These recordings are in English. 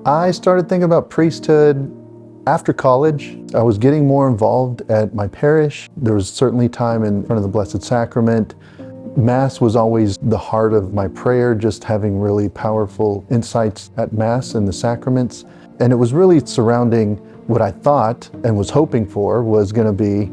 I started thinking about priesthood after college. I was getting more involved at my parish. There was certainly time in front of the Blessed Sacrament. Mass was always the heart of my prayer, just having really powerful insights at Mass and the sacraments. And it was really surrounding what I thought and was hoping for was going to be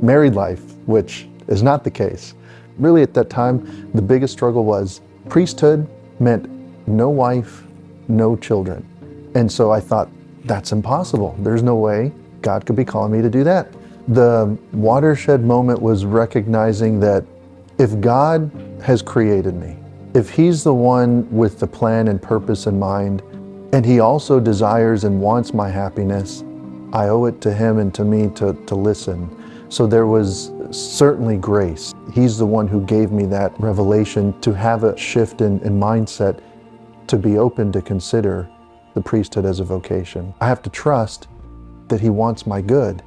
married life, which is not the case. Really at that time, the biggest struggle was priesthood meant no wife, no children. And so I thought, that's impossible. There's no way God could be calling me to do that. The watershed moment was recognizing that if God has created me, if He's the one with the plan and purpose in mind, and He also desires and wants my happiness, I owe it to Him and to me to listen. So there was certainly grace. He's the one who gave me that revelation to have a shift in mindset, to be open to consider the priesthood as a vocation. I have to trust that He wants my good.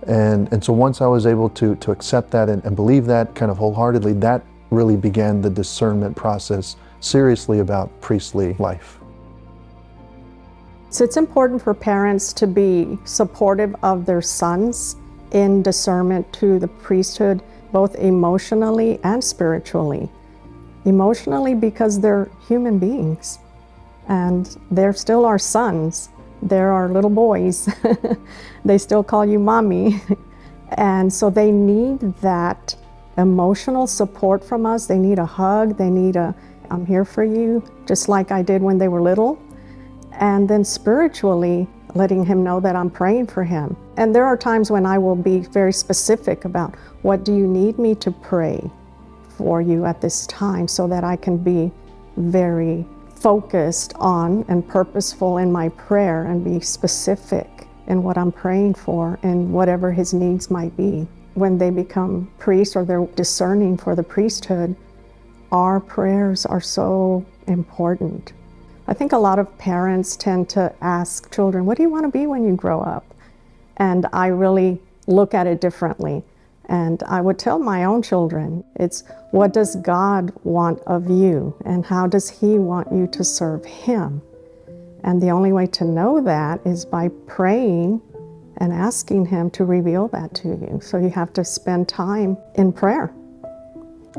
And so once I was able to accept that and believe that kind of wholeheartedly, that really began the discernment process seriously about priestly life. So it's important for parents to be supportive of their sons in discernment to the priesthood, both emotionally and spiritually. Emotionally because they're human beings and they're still our sons. They're our little boys. They still call you mommy. And so they need that emotional support from us. They need a hug. They need I'm here for you, just like I did when they were little. And then spiritually, letting him know that I'm praying for him. And there are times when I will be very specific about what do you need me to pray for you at this time, so that I can be very focused on and purposeful in my prayer and be specific in what I'm praying for and whatever his needs might be. When they become priests or they're discerning for the priesthood, our prayers are so important. I think a lot of parents tend to ask children, what do you want to be when you grow up? And I really look at it differently. And I would tell my own children, it's what does God want of you and how does He want you to serve Him? And the only way to know that is by praying and asking Him to reveal that to you. So you have to spend time in prayer.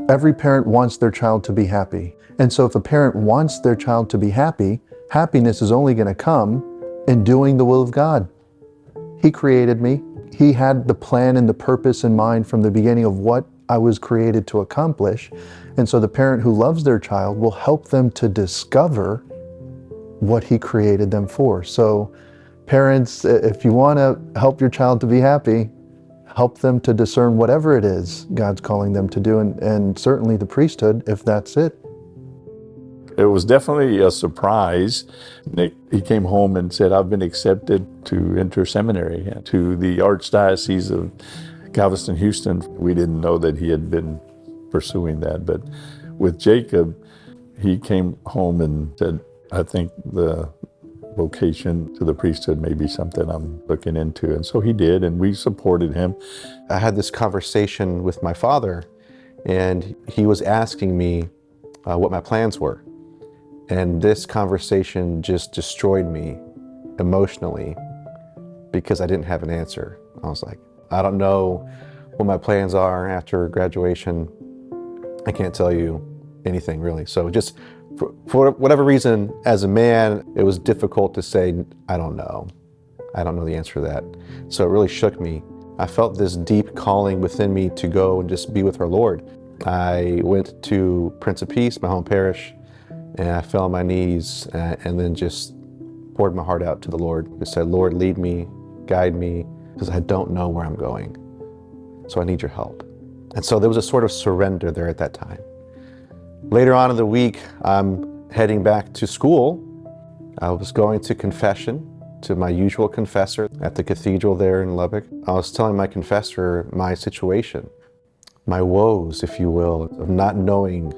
Every parent wants their child to be happy. And so if a parent wants their child to be happy, happiness is only going to come in doing the will of God. He created me. He had the plan and the purpose in mind from the beginning of what I was created to accomplish. And so the parent who loves their child will help them to discover what He created them for. So parents, if you want to help your child to be happy, help them to discern whatever it is God's calling them to do, and certainly the priesthood, if that's it. It was definitely a surprise. Nick, he came home and said, I've been accepted to enter seminary to the Archdiocese of Galveston, Houston. We didn't know that he had been pursuing that, but with Jacob, he came home and said, I think the vocation to the priesthood may be something I'm looking into. And so he did, and we supported him. I had this conversation with my father, and he was asking me what my plans were. And this conversation just destroyed me emotionally because I didn't have an answer. I was like, I don't know what my plans are after graduation. I can't tell you anything really. So just for whatever reason, as a man, it was difficult to say, I don't know. I don't know the answer to that. So it really shook me. I felt this deep calling within me to go and just be with our Lord. I went to Prince of Peace, my home parish, and I fell on my knees and then just poured my heart out to the Lord. I said, Lord, lead me, guide me, because I don't know where I'm going. So I need your help. And so there was a sort of surrender there at that time. Later on in the week, I'm heading back to school. I was going to confession to my usual confessor at the cathedral there in Lubbock. I was telling my confessor my situation, my woes, if you will, of not knowing.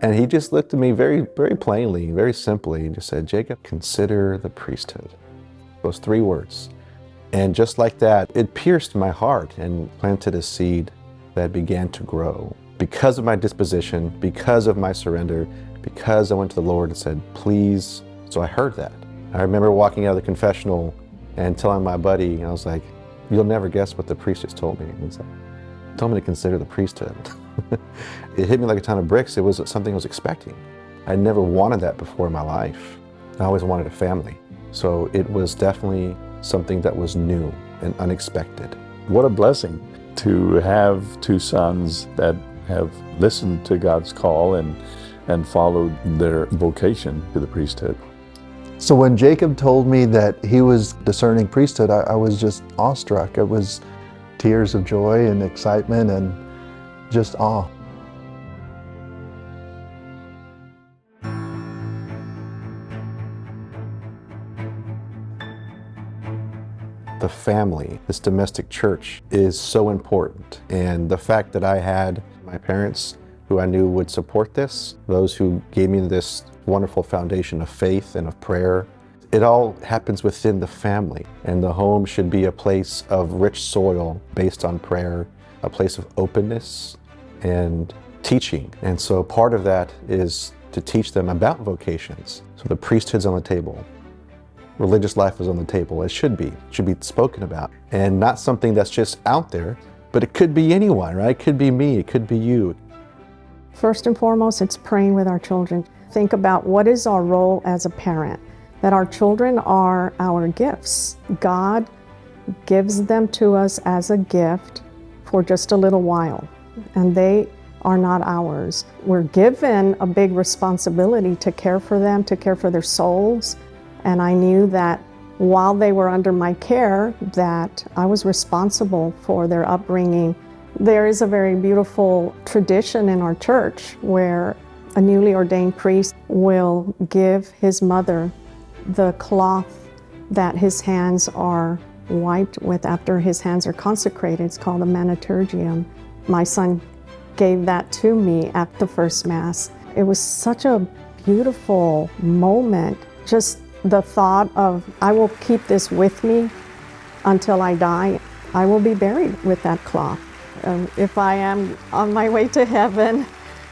And he just looked at me very, very plainly, very simply, and just said, Jacob, consider the priesthood. Those 3 words. And just like that, it pierced my heart and planted a seed that began to grow. Because of my disposition, because of my surrender, because I went to the Lord and said, please. So I heard that. I remember walking out of the confessional and telling my buddy, I was like, "You'll never guess what the priest just told me." And he's like, "Told me to consider the priesthood." It hit me like a ton of bricks. It was something I was expecting. I never wanted that before in my life. I always wanted a family. So it was definitely something that was new and unexpected. What a blessing to have two sons that have listened to God's call and followed their vocation to the priesthood. So when Jacob told me that he was discerning priesthood, I was just awestruck. It was tears of joy and excitement and just awe. The family, this domestic church, is so important. And the fact that I had my parents who I knew would support this, those who gave me this wonderful foundation of faith and of prayer, it all happens within the family. And the home should be a place of rich soil based on prayer, a place of openness and teaching. And so part of that is to teach them about vocations. So the priesthood's on the table. Religious life is on the table. It should be spoken about. And not something that's just out there, but it could be anyone, right? It could be me, it could be you. First and foremost, it's praying with our children. Think about what is our role as a parent, that our children are our gifts. God gives them to us as a gift for just a little while, and they are not ours. We're given a big responsibility to care for them, to care for their souls. And I knew that while they were under my care, that I was responsible for their upbringing. There is a very beautiful tradition in our church where a newly ordained priest will give his mother the cloth that his hands are wiped with after his hands are consecrated. It's called a maniturgium. My son gave that to me at the first Mass. It was such a beautiful moment. Just the thought of, I will keep this with me until I die. I will be buried with that cloth. If I am on my way to heaven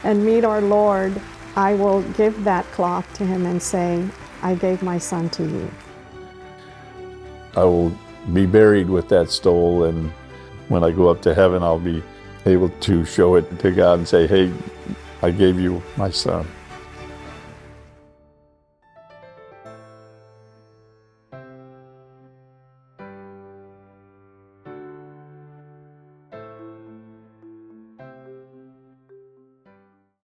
and meet our Lord, I will give that cloth to him and say, I gave my son to you. I will be buried with that stole, and when I go up to heaven, I'll be able to show it to God and say, hey, I gave you my son.